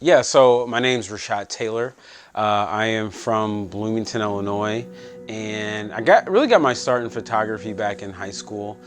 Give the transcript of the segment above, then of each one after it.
Yeah, so my name's Rashod Taylor. I am from Bloomington, Illinois, and I really got my start in photography back in high school,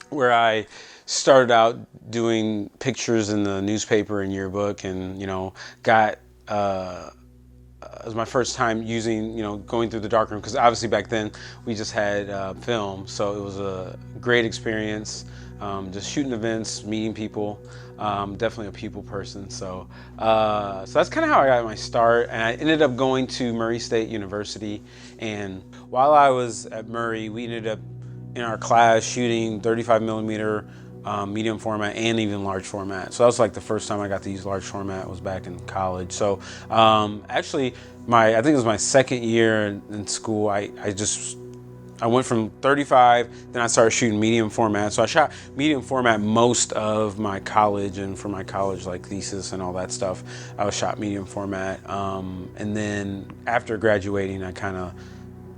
where I started out doing pictures in the newspaper and yearbook, and got it was my first time using, going through the darkroom, because obviously back then we just had film, so it was a great experience, just shooting events, meeting people. Definitely a people person, so that's kind of how I got my start. And I ended up going to Murray State University, and while I was at Murray, we ended up in our class shooting 35 millimeter medium format and even large format. So that was like the first time I got to use large format was back in college. So actually, I think it was my second year in school. I went from 35, then I started shooting medium format. So I shot medium format most of my college, and for my college like thesis and all that stuff, I was shot medium format. And then after graduating, I kind of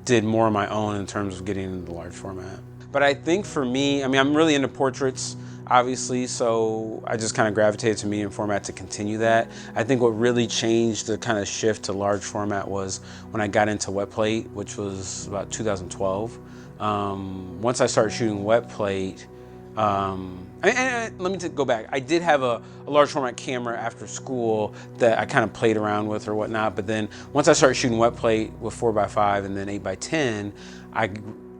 did more on my own in terms of getting into the large format. But I think for me, I'm really into portraits, obviously, so I just kind of gravitated to medium format to continue that. I think what really changed the kind of shift to large format was when I got into wet plate, which was about 2012. Once I started shooting wet plate, let me go back. I did have a large format camera after school that I kind of played around with or whatnot, but then once I started shooting wet plate with 4x5 and then 8x10,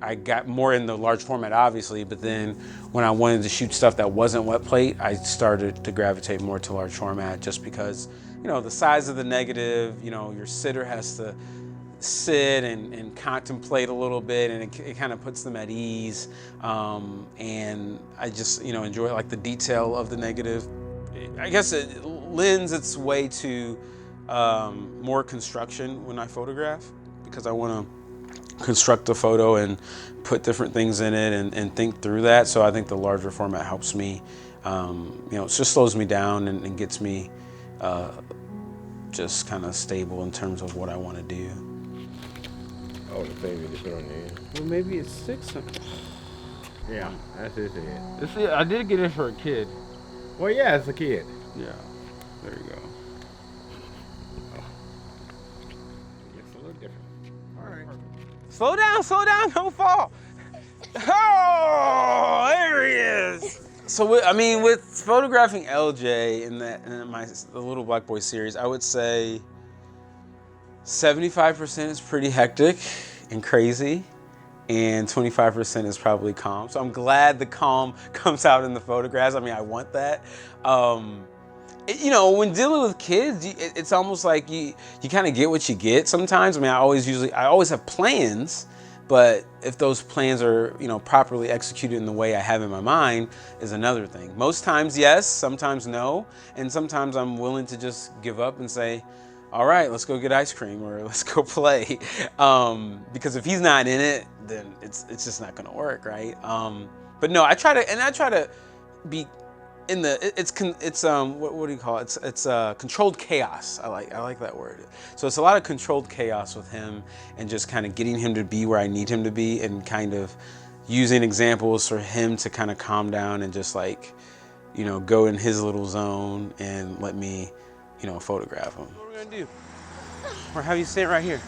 I got more in the large format, obviously, but then when I wanted to shoot stuff that wasn't wet plate, I started to gravitate more to large format, just because, the size of the negative, your sitter has to sit and contemplate a little bit, and it kind of puts them at ease. And I just, enjoy like the detail of the negative. I guess it lends its way to more construction when I photograph, because I want to construct a photo and put different things in it and think through that. So I think the larger format helps me. It just slows me down and gets me just kind of stable in terms of what I want to do. Oh, the baby to put on there. Well, maybe it's 6. Yeah, that's his head. I did get it for a kid. Well, yeah, it's a kid. Yeah, there you go. It's a little different. All right. Slow down, don't fall. Oh, there he is. So with photographing LJ in the Little Black Boy series, I would say 75% is pretty hectic and crazy, and 25% is probably calm. So I'm glad the calm comes out in the photographs. I want that. When dealing with kids, it's almost like you kind of get what you get sometimes. I always have plans, but if those plans are, properly executed in the way I have in my mind is another thing. Most times, yes, sometimes no. And sometimes I'm willing to just give up and say, all right, let's go get ice cream or let's go play. Because if he's not in it, then it's just not gonna work, right? But no, I try to be in the, what do you call it? It's controlled chaos. I like that word. So it's a lot of controlled chaos with him, and just kind of getting him to be where I need him to be, and kind of using examples for him to kind of calm down and just go in his little zone and let me, photograph him. What are we gonna do? Or have you stand right here?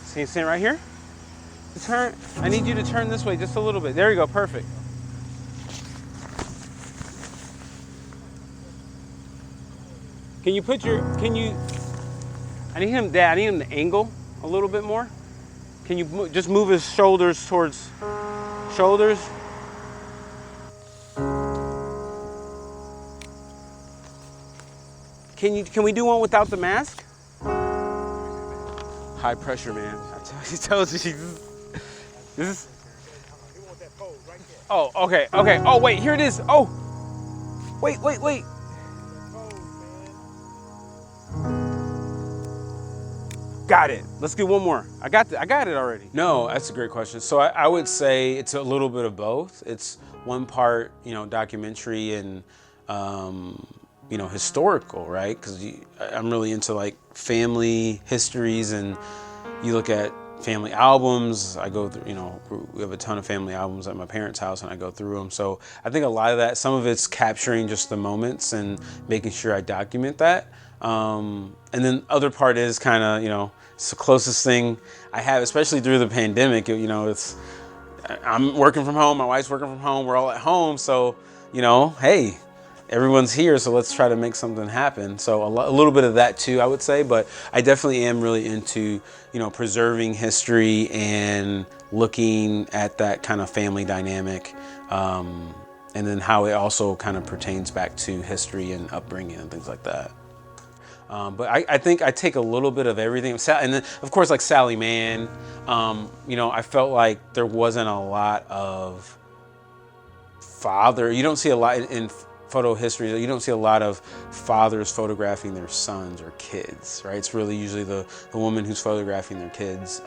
So you stand right here? Turn. I need you to turn this way just a little bit. There you go, perfect. I need him to angle a little bit more. Can you just move his shoulders towards shoulders? Can we do one without the mask? High pressure, man. I told you. This is. Oh, okay. Oh, wait, here it is. Oh, wait. Got it. Let's do one more. I got it already. No, that's a great question. So I would say it's a little bit of both. It's one part, documentary and, historical, right? Because I'm really into like family histories, and you look at, family albums. I go through, we have a ton of family albums at my parents' house, and I go through them. So I think a lot of that, some of it's capturing just the moments and making sure I document that. And then other part is kind of, it's the closest thing I have, especially through the pandemic. I'm working from home, my wife's working from home, we're all at home. So, hey, everyone's here, so let's try to make something happen. So a little bit of that too, I would say, but I definitely am really into, preserving history and looking at that kind of family dynamic, and then how it also kind of pertains back to history and upbringing and things like that. But I think I take a little bit of everything. And then, of course, like Sally Mann, I felt like there wasn't a lot of father. You don't see a lot in photo history. You don't see a lot of fathers photographing their sons or kids, right? It's really usually the woman who's photographing their kids.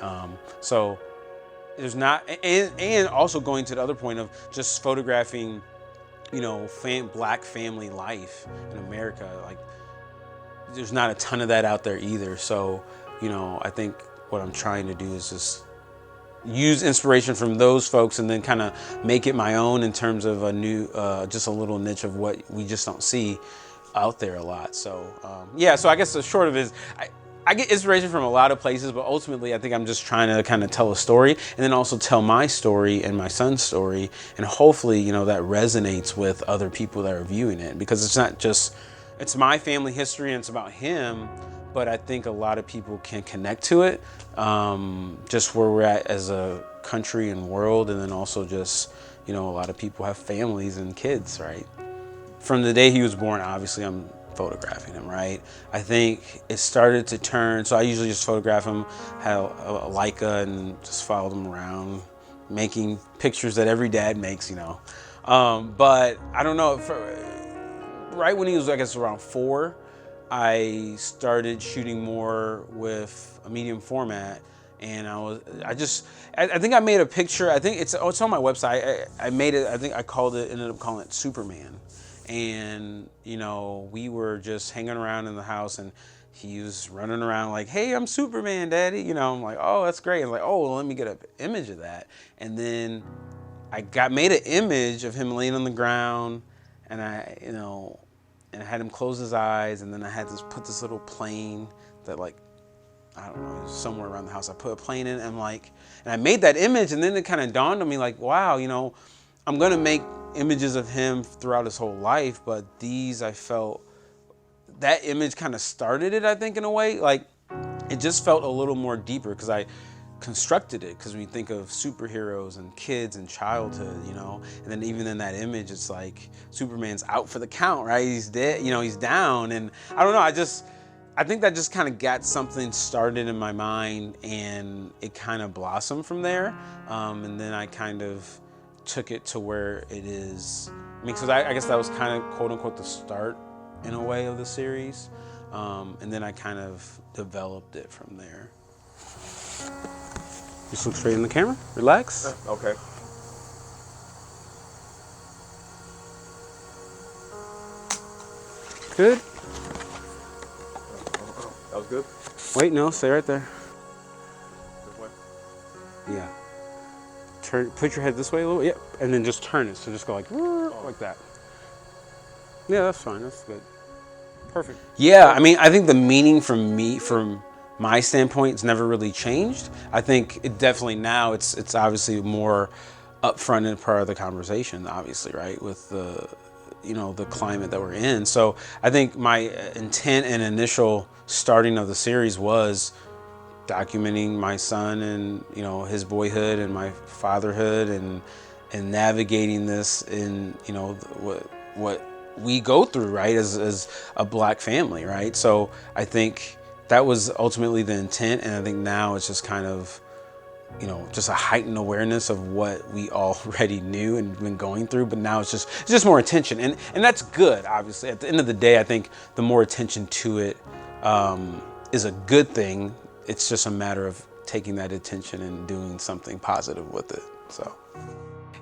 So there's not, and also going to the other point of just photographing, Black family life in America. Like, there's not a ton of that out there either. So, I think what I'm trying to do is just use inspiration from those folks and then kind of make it my own in terms of a new, just a little niche of what we just don't see out there a lot. So, so I guess the short of it is I get inspiration from a lot of places, but ultimately I think I'm just trying to kind of tell a story and then also tell my story and my son's story. And hopefully, that resonates with other people that are viewing it, because it's not just, it's my family history and it's about him, but I think a lot of people can connect to it, just where we're at as a country and world. And then also just, a lot of people have families and kids, right? From the day he was born, obviously I'm photographing him, right? I think it started to turn, so I usually just photograph him, had a Leica, and just followed him around, making pictures that every dad makes, But I don't know, right when he was, I guess, around 4, I started shooting more with a medium format, and I think I made a picture. I think it's on my website. I made it. I think I ended up calling it Superman, and we were just hanging around in the house, and he was running around like, "Hey, I'm Superman, Daddy." I'm like, "Oh, that's great." I'm like, "Oh, well, let me get an image of that," and then I made an image of him laying on the ground. And I had him close his eyes, and then I had to put this little plane that, like, I don't know, it was somewhere around the house. I put a plane in, and I made that image, and then it kind of dawned on me, like, wow, I'm gonna make images of him throughout his whole life, but I felt that image kind of started it, I think, in a way. Like, it just felt a little more deeper because I constructed it, because when you think of superheroes and kids and childhood, and then even in that image, it's like Superman's out for the count, right? He's dead, he's down, and I don't know, I think that just kind of got something started in my mind, and it kind of blossomed from there, and then I kind of took it to where it is. Because I guess that was kind of quote unquote the start in a way of the series, and then I kind of developed it from there. Just look straight in the camera. Relax. Okay. Good. That was good. Wait, no, stay right there. This way. Yeah. Put your head this way a little. Yep. And then just turn it. So just go like that. Yeah, that's fine. That's good. Perfect. Yeah, I think the meaning from my standpoint, it's never really changed. I think it definitely now it's obviously more upfront and part of the conversation, obviously, right? With the climate that we're in. So I think my intent and initial starting of the series was documenting my son and his boyhood and my fatherhood and navigating this in what we go through, right, as a Black family, right? So I think that was ultimately the intent, and I think now it's just kind of, just a heightened awareness of what we already knew and been going through, but now it's just more attention, and that's good, obviously. At the end of the day, I think the more attention to it is a good thing. It's just a matter of taking that attention and doing something positive with it, so.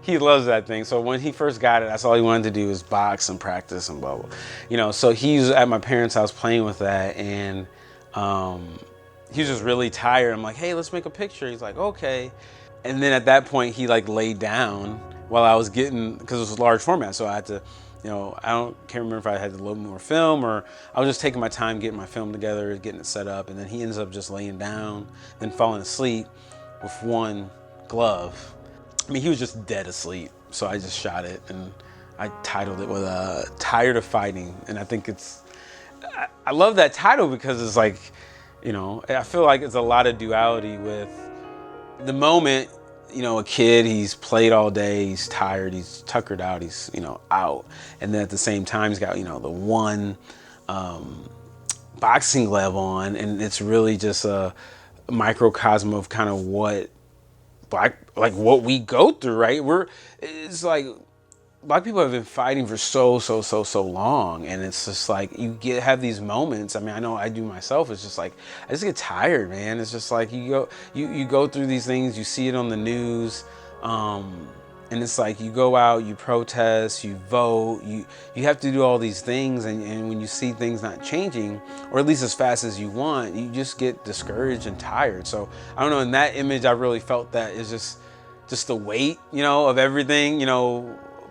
He loves that thing. So when he first got it, that's all he wanted to do was box and practice and blah, blah. So he was at my parents' house playing with that, and he was just really tired. I'm like, hey, let's make a picture. He's like, okay. And then at that point, he like laid down while I was getting, because it was a large format, so I had to, can't remember if I had to load more film, or I was just taking my time getting my film together, getting it set up, and then he ends up just laying down and falling asleep with one glove. I mean, he was just dead asleep, so I just shot it, and I titled it with Tired of Fighting. And I think I love that title because it's like, I feel like it's a lot of duality with the moment, a kid, he's played all day, he's tired, he's tuckered out, he's, out. And then at the same time, he's got, the one boxing glove on, and it's really just a microcosm of kind of what what we go through, right? It's like Black people have been fighting for so long, and it's just like have these moments. I mean, I know I do myself. It's just like I just get tired, man. It's just like you go through these things, you see it on the news, and it's like you go out, you protest, you vote, you have to do all these things, and when you see things not changing, or at least as fast as you want, you just get discouraged and tired. So I don't know. In that image, I really felt that is just the weight, of everything,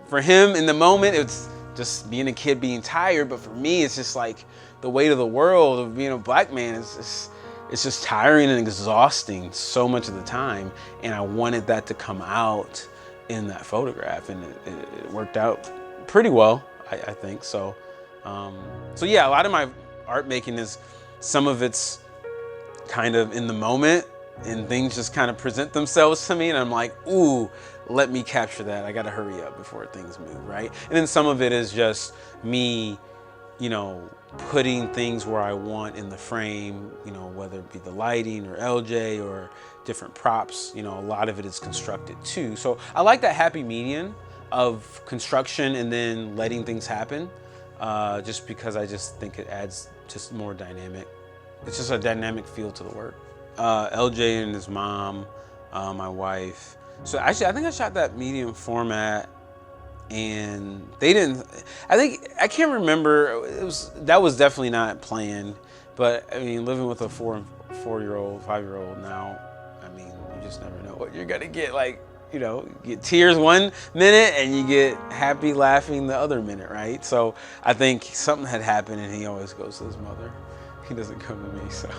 For him in the moment, it's just being a kid being tired. But for me, it's just like the weight of the world of being a Black man. It's just tiring and exhausting so much of the time. And I wanted that to come out in that photograph, and it worked out pretty well, I think. So yeah, a lot of my art making is, some of it's kind of in the moment, and things just kind of present themselves to me, and I'm like, ooh, let me capture that. I gotta hurry up before things move, right? And then some of it is just me, putting things where I want in the frame, whether it be the lighting or LJ or different props, a lot of it is constructed too. So I like that happy median of construction and then letting things happen, just because I just think it adds just more dynamic. It's just a dynamic feel to the work. LJ and his mom, my wife. So actually, I think I shot that medium format, and they didn't. I can't remember. That was definitely not planned. But I mean, living with a 4-year-old, 5-year-old now, I mean, you just never know what you're gonna get. Like, you get tears one minute and you get happy laughing the other minute, right? So I think something had happened, and he always goes to his mother. He doesn't come to me, so.